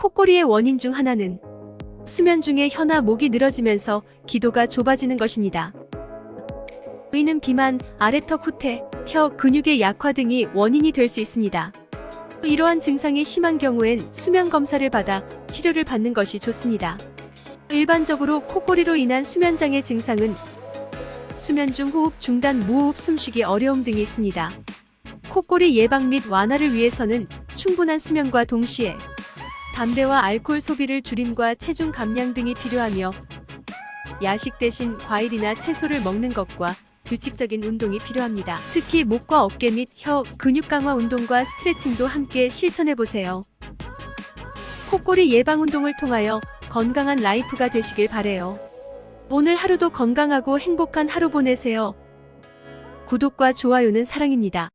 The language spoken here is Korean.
코골이의 원인 중 하나는 수면 중에 혀나 목이 늘어지면서 기도가 좁아지는 것입니다. 이는 비만, 아래턱 후퇴, 혀 근육의 약화 등이 원인이 될 수 있습니다. 이러한 증상이 심한 경우엔 수면 검사를 받아 치료를 받는 것이 좋습니다. 일반적으로 코골이로 인한 수면장애 증상은 수면 중 호흡 중단, 무호흡, 숨쉬기 어려움 등이 있습니다. 코골이 예방 및 완화를 위해서는 충분한 수면과 동시에 담배와 알코올 소비를 줄임과 체중 감량 등이 필요하며 야식 대신 과일이나 채소를 먹는 것과 규칙적인 운동이 필요합니다. 특히 목과 어깨 및 혀 근육 강화 운동과 스트레칭도 함께 실천해보세요. 코골이 예방 운동을 통하여 건강한 라이프가 되시길 바래요. 오늘 하루도 건강하고 행복한 하루 보내세요. 구독과 좋아요는 사랑입니다.